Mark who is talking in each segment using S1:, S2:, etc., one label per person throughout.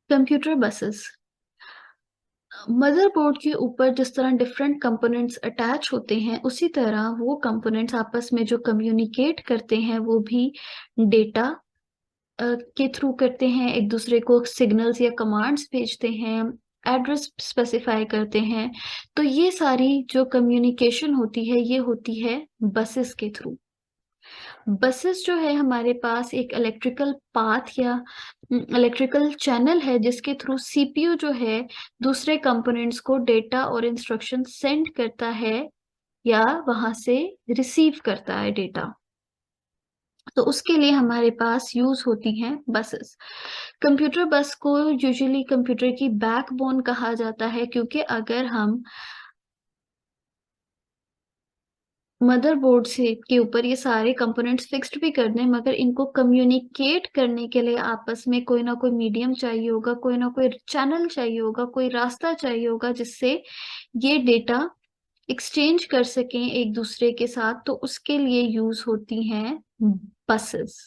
S1: Computer buses motherboard के ऊपर जिस तरह डिफरेंट कंपोनेंट्स अटैच होते हैं, उसी तरह वो कंपोनेंट्स आपस में जो कम्युनिकेट करते हैं वो भी डेटा के थ्रू करते हैं। एक दूसरे को सिग्नल्स या कमांड्स भेजते हैं, एड्रेस स्पेसिफाई करते हैं। तो ये सारी जो कम्युनिकेशन होती है ये होती है बसेस के थ्रू। बसेस जो है हमारे पास एक इलेक्ट्रिकल पाथ या इलेक्ट्रिकल चैनल है जिसके थ्रू सीपीयू जो है दूसरे कंपोनेंट्स को डेटा और इंस्ट्रक्शन सेंड करता है या वहां से रिसीव करता है डेटा। तो उसके लिए हमारे पास यूज होती हैं बसेस। कंप्यूटर बस को यूजुअली कंप्यूटर की बैकबोन कहा जाता है, क्योंकि अगर हम मदरबोर्ड से के ऊपर ये सारे कंपोनेंट्स फिक्स्ड भी कर दें, मगर इनको कम्युनिकेट करने के लिए आपस में कोई ना कोई मीडियम चाहिए होगा, कोई ना कोई चैनल चाहिए होगा, कोई रास्ता चाहिए होगा जिससे ये डेटा एक्सचेंज कर सकें एक दूसरे के साथ। तो उसके लिए यूज होती हैं बसेस।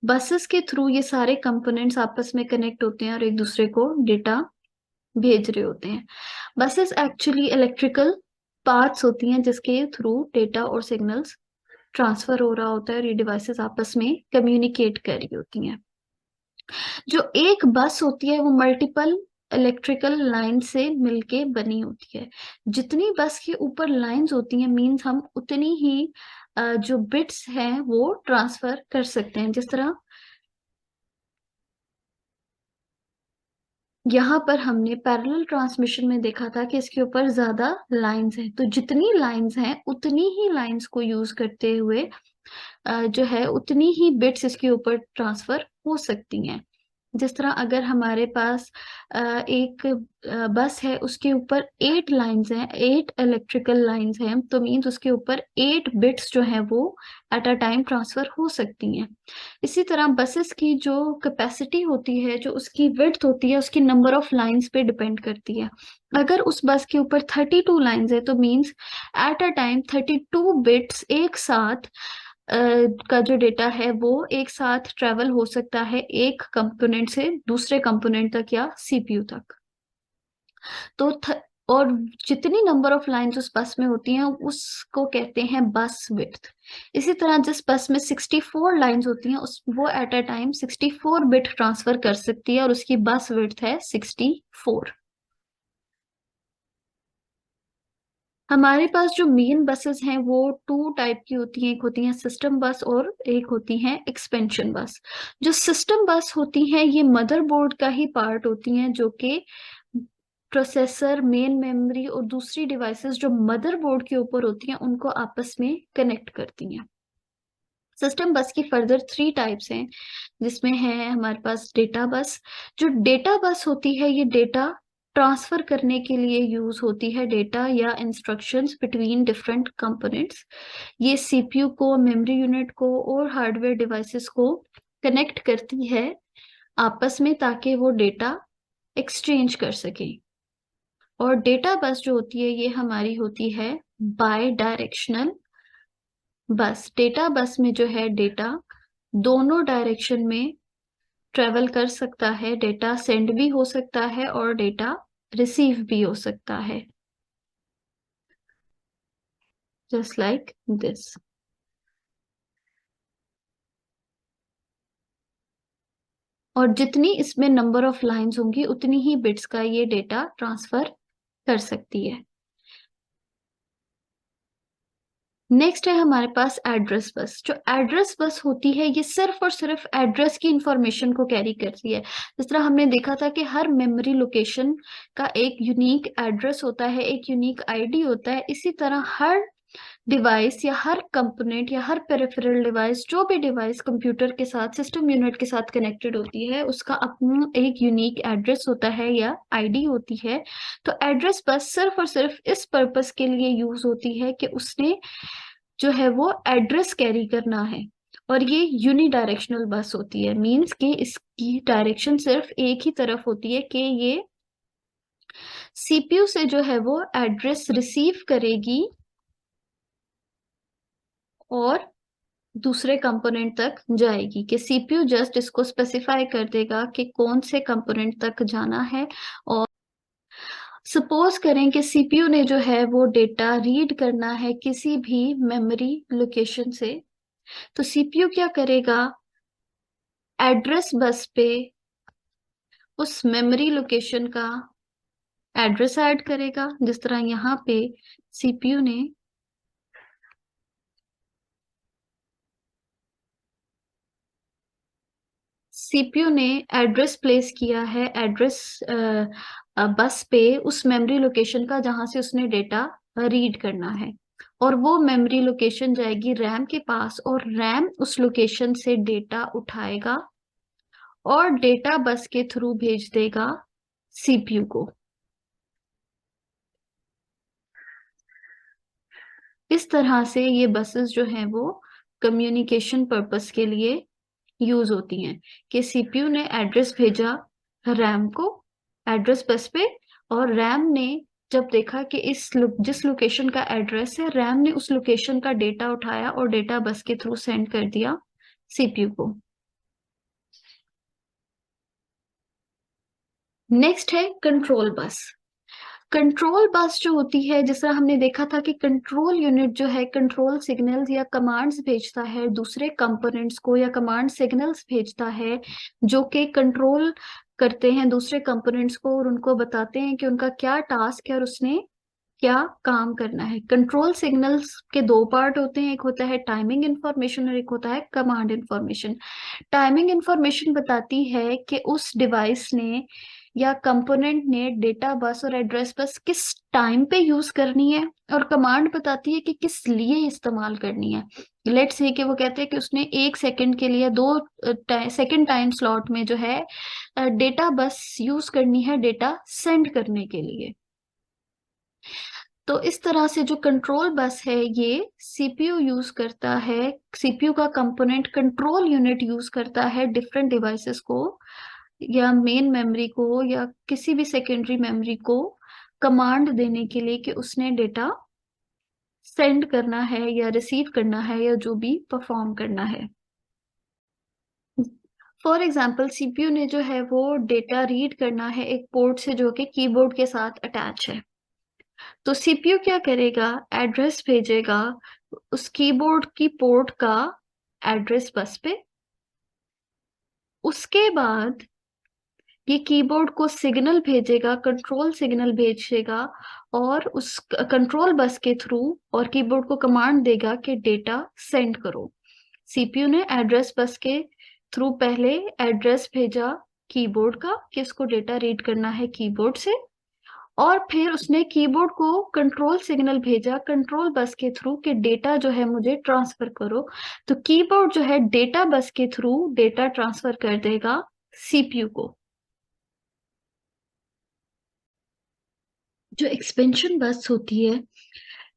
S1: बसेस के थ्रू ये सारे कंपोनेंट्स आपस में कनेक्ट होते हैं और एक दूसरे को डेटा भेज रहे होते हैं। बसेस एक्चुअली इलेक्ट्रिकल पार्ट्स होती हैं जिसके थ्रू डेटा और सिग्नल्स ट्रांसफर हो रहा होता है और ये डिवाइसेस आपस में कम्युनिकेट कर रही होती हैं। जो एक बस होती है वो मल्टीपल इलेक्ट्रिकल लाइन से मिलके बनी होती है। जितनी बस के ऊपर लाइंस होती हैं मींस हम उतनी ही जो बिट्स हैं वो ट्रांसफर कर सकते हैं। जिस तरह यहाँ पर हमने पैरेलल ट्रांसमिशन में देखा था कि इसके ऊपर ज्यादा लाइंस हैं, तो जितनी लाइंस हैं उतनी ही लाइंस को यूज करते हुए जो है उतनी ही बिट्स इसके ऊपर ट्रांसफर हो सकती हैं। जिस तरह अगर हमारे पास एक बस है, उसके ऊपर 8 लाइंस हैं, 8 इलेक्ट्रिकल लाइंस हैं, तो मीन्स उसके ऊपर 8 बिट्स जो है वो एट अ टाइम ट्रांसफर हो सकती हैं। इसी तरह बसेस की जो कैपेसिटी होती है, जो उसकी विड्थ होती है, उसकी नंबर ऑफ लाइंस पे डिपेंड करती है। अगर उस बस के ऊपर 32 लाइंस है तो means at a time 32 bits एक साथ का जो डेटा है वो एक साथ ट्रेवल हो सकता है एक कंपोनेंट से दूसरे कंपोनेंट तक या सीपीयू तक। तो और जितनी नंबर ऑफ लाइंस उस बस में होती हैं उसको कहते हैं बस विड्थ। इसी तरह जिस बस में 64 लाइंस होती हैं उस वो at a time 64 bit transfer कर सकती है और उसकी बस विड्थ है 64। हमारे पास जो मेन बसेस हैं वो टू टाइप की होती हैं, एक होती हैं सिस्टम बस और एक होती हैं एक्सपेंशन बस। जो सिस्टम बस होती हैं ये मदरबोर्ड का ही पार्ट होती हैं, जो कि प्रोसेसर, मेन मेमोरी और दूसरी डिवाइसेस जो मदरबोर्ड के ऊपर होती हैं उनको आपस में कनेक्ट करती हैं। सिस्टम बस की फर्दर 3 टाइप्स हैं, जिसमें है हमारे पास डेटा बस। जो डेटा बस होती है ये डेटा ट्रांसफर करने के लिए यूज होती है, डेटा या इंस्ट्रक्शंस बिटवीन डिफरेंट कंपोनेंट्स। ये सीपीयू को, मेमोरी यूनिट को और हार्डवेयर डिवाइसेस को कनेक्ट करती है आपस में ताकि वो डेटा एक्सचेंज कर सके। और डेटा बस जो होती है ये हमारी होती है बाय डायरेक्शनल बस। डेटा बस में जो है डेटा दोनों डायरेक्शन में ट्रेवल कर सकता है, डेटा सेंड भी हो सकता है और डेटा रिसीव भी हो सकता है, जस्ट लाइक दिस। और जितनी इसमें नंबर ऑफ लाइंस होंगी उतनी ही बिट्स का ये डेटा ट्रांसफर कर सकती है। नेक्स्ट है हमारे पास एड्रेस बस। जो एड्रेस बस होती है ये सिर्फ और सिर्फ एड्रेस की इंफॉर्मेशन को कैरी करती है। जिस तरह हमने देखा था कि हर मेमोरी लोकेशन का एक यूनिक एड्रेस होता है, एक यूनिक आईडी होता है, इसी तरह हर डिवाइस या हर कंपोनेंट या हर पेरिफेरल डिवाइस, जो भी डिवाइस कंप्यूटर के साथ, सिस्टम यूनिट के साथ कनेक्टेड होती है, उसका अपना एक यूनिक एड्रेस होता है या आईडी होती है। तो एड्रेस बस सिर्फ और सिर्फ इस पर्पस के लिए यूज होती है कि उसने जो है वो एड्रेस कैरी करना है। और ये यूनिडायरेक्शनल बस होती है, मींस कि इसकी डायरेक्शन सिर्फ एक ही तरफ होती है कि ये सीपीयू से जो है वो एड्रेस रिसीव करेगी और दूसरे कंपोनेंट तक जाएगी, कि सीपीयू जस्ट इसको स्पेसिफाई कर देगा कि कौन से कंपोनेंट तक जाना है। और सपोज करें कि सीपीयू ने जो है वो डेटा रीड करना है किसी भी मेमोरी लोकेशन से, तो सीपीयू क्या करेगा, एड्रेस बस पे उस मेमोरी लोकेशन का एड्रेस ऐड करेगा। जिस तरह यहाँ पे सीपीयू ने सीपीयू ने एड्रेस प्लेस किया है, एड्रेस बस पे उस मेमोरी लोकेशन का जहां से उसने डेटा रीड करना है। और वो मेमोरी लोकेशन जाएगी रैम के पास, और रैम उस लोकेशन से डेटा उठाएगा और डेटा बस के थ्रू भेज देगा सीपीयू को। इस तरह से ये बसेस जो हैं वो कम्युनिकेशन पर्पस के लिए यूज होती हैं, कि सीपीयू ने एड्रेस भेजा रैम को एड्रेस बस पे, और रैम ने जब देखा कि जिस लोकेशन का एड्रेस है, रैम ने उस लोकेशन का डेटा उठाया और डेटा बस के थ्रू सेंड कर दिया सीपीयू को। नेक्स्ट है कंट्रोल बस। कंट्रोल बस जो होती है, जिस तरह हमने देखा था कि कंट्रोल यूनिट जो है कंट्रोल सिग्नल्स या कमांड्स भेजता है दूसरे कंपोनेंट्स को, या कमांड सिग्नल्स भेजता है जो कि कंट्रोल करते हैं दूसरे कंपोनेंट्स को और उनको बताते हैं कि उनका क्या टास्क है और उसने क्या काम करना है। कंट्रोल सिग्नल्स के दो पार्ट होते हैं, एक होता है टाइमिंग इंफॉर्मेशन और एक होता है कमांड इंफॉर्मेशन। टाइमिंग इंफॉर्मेशन बताती है कि उस डिवाइस ने या कंपोनेंट ने डेटा बस और एड्रेस बस किस टाइम पे यूज करनी है, और कमांड बताती है कि किस लिए इस्तेमाल करनी है। लेट्स से कि वो कहते हैं कि उसने 1 सेकंड के लिए 2 सेकंड टाइम स्लॉट में जो है डेटा बस यूज करनी है डेटा सेंड करने के लिए। तो इस तरह से जो कंट्रोल बस है ये सीपीयू यूज करता है, सीपीयू का कंपोनेंट कंट्रोल यूनिट यूज करता है डिफरेंट डिवाइसेस को या मेन मेमोरी को या किसी भी सेकेंडरी मेमोरी को कमांड देने के लिए कि उसने डेटा सेंड करना है या रिसीव करना है या जो भी परफॉर्म करना है। फॉर एग्जाम्पल सीपीयू ने जो है वो डेटा रीड करना है एक पोर्ट से जो कि कीबोर्ड के साथ अटैच है, तो सीपीयू क्या करेगा, एड्रेस भेजेगा उस कीबोर्ड की पोर्ट का एड्रेस बस पे। उसके बाद ये कीबोर्ड को सिग्नल भेजेगा, कंट्रोल सिग्नल भेजेगा, और उस कंट्रोल बस के थ्रू और कीबोर्ड को कमांड देगा कि डेटा सेंड करो। सीपीयू ने एड्रेस बस के थ्रू पहले एड्रेस भेजा कीबोर्ड का कि उसको डेटा रीड करना है कीबोर्ड से, और फिर उसने कीबोर्ड को कंट्रोल सिग्नल भेजा कंट्रोल बस के थ्रू कि डेटा जो है मुझे ट्रांसफर करो। तो कीबोर्ड जो है डेटा बस के थ्रू डेटा ट्रांसफर कर देगा सीपीयू को। जो एक्सपेंशन बस होती है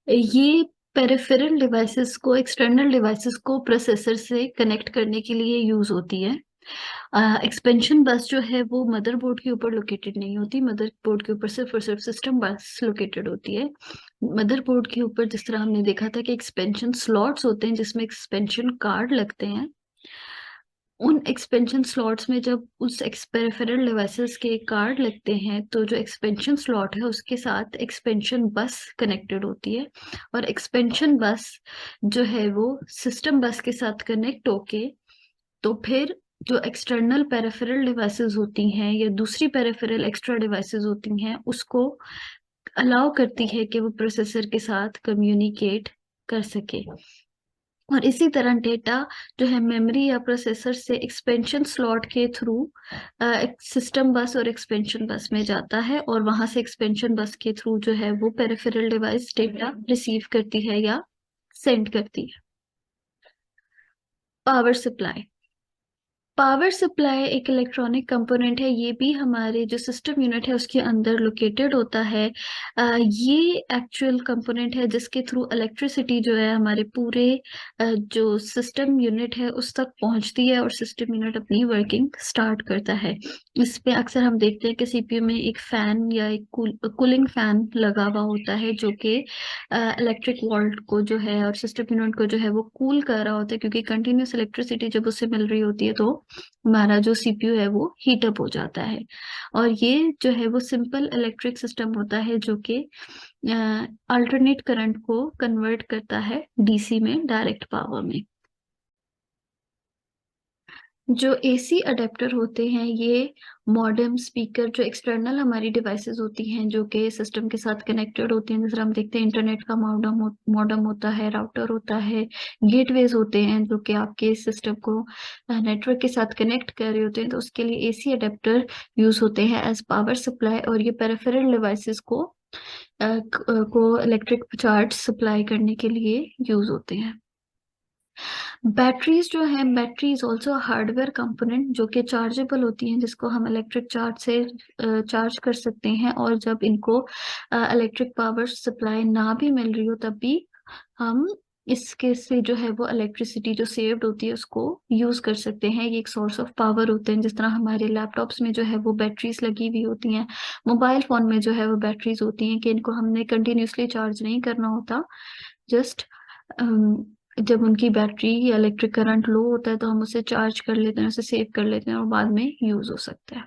S1: ये पेरिफेरल डिवाइसेस को एक्सटर्नल डिवाइसेस को प्रोसेसर से कनेक्ट करने के लिए यूज होती है। एक्सपेंशन बस जो है वो मदरबोर्ड के ऊपर लोकेटेड नहीं होती, मदरबोर्ड के ऊपर सिर्फ और सिर्फ सिस्टम बस लोकेटेड होती है। मदरबोर्ड के ऊपर जिस तरह हमने देखा था कि एक्सपेंशन स्लॉट्स होते हैं जिसमें एक्सपेंशन कार्ड लगते हैं, उन एक्सपेंशन स्लॉट्स में जब उस पेरिफेरल डिवाइसेस के कार्ड लगते हैं तो जो एक्सपेंशन स्लॉट है उसके साथ एक्सपेंशन बस कनेक्टेड होती है, और एक्सपेंशन बस जो है वो सिस्टम बस के साथ कनेक्ट होके तो फिर जो एक्सटर्नल पेरिफेरल डिवाइसेस होती हैं या दूसरी पेरिफेरल एक्स्ट्रा डिवाइसेस होती हैं उसको अलाउ करती है कि वो प्रोसेसर के साथ कम्युनिकेट कर सके। और इसी तरह डेटा जो है मेमोरी या प्रोसेसर से एक्सपेंशन स्लॉट के थ्रू सिस्टम बस और एक्सपेंशन बस में जाता है, और वहां से एक्सपेंशन बस के थ्रू जो है वो पेरिफेरल डिवाइस डेटा रिसीव करती है या सेंड करती है। Power supply. पावर सप्लाई एक इलेक्ट्रॉनिक कंपोनेंट है, ये भी हमारे जो सिस्टम यूनिट है उसके अंदर लोकेटेड होता है। ये एक्चुअल कंपोनेंट है जिसके थ्रू इलेक्ट्रिसिटी जो है हमारे पूरे जो सिस्टम यूनिट है उस तक पहुंचती है और सिस्टम यूनिट अपनी वर्किंग स्टार्ट करता है। इस पे अक्सर हम देखते हैं कि सीपीयू में एक फैन या एक कूलिंग फैन लगा हुआ होता है जो कि इलेक्ट्रिक वोल्ट को जो है और सिस्टम यूनिट को जो है वो कूल कर रहा होता है, क्योंकि कंटिन्यूस इलेक्ट्रिसिटी जब उससे मिल रही होती है तो हमारा जो सीपीयू है वो हीट अप हो जाता है। और ये जो है वो सिंपल इलेक्ट्रिक सिस्टम होता है जो कि अल्टरनेट करंट को कन्वर्ट करता है डीसी में डायरेक्ट पावर में। जो एसी अडेप्टर होते हैं ये मॉडेम स्पीकर जो एक्सटर्नल हमारी डिवाइसेस होती हैं जो कि सिस्टम के साथ कनेक्टेड होती हैं, जैसे हम देखते हैं इंटरनेट का मॉडेम होता है, राउटर होता है, गेटवेज होते हैं जो कि आपके सिस्टम को नेटवर्क के साथ कनेक्ट कर रहे होते हैं, तो उसके लिए एसी अडेप्टर यूज होते हैं एज पावर सप्लाई। और ये पेरिफेरल डिवाइसेस को इलेक्ट्रिक चार्ज सप्लाई करने के लिए यूज होते हैं। बैटरीज जो है, battery is also hardware component जो कि चार्जेबल होती हैं, जिसको हम इलेक्ट्रिक चार्ज से चार्ज कर सकते हैं। और जब इनको इलेक्ट्रिक पावर सप्लाई ना भी मिल रही हो तब भी हम इसके से जो है वो इलेक्ट्रिसिटी जो सेव्ड होती है उसको यूज कर सकते हैं। ये एक सोर्स ऑफ पावर होते हैं, जिस तरह हमारे लैपटॉप्स में जो है वो बैटरीज लगी हुई होती हैं, मोबाइल फोन में जो है वो बैटरीज होती हैं कि इनको हमने कंटिन्यूसली चार्ज नहीं करना होता। जस्ट जब उनकी बैटरी या इलेक्ट्रिक करंट लो होता है तो हम उसे चार्ज कर लेते हैं, उसे सेव कर लेते हैं और बाद में यूज हो सकता है।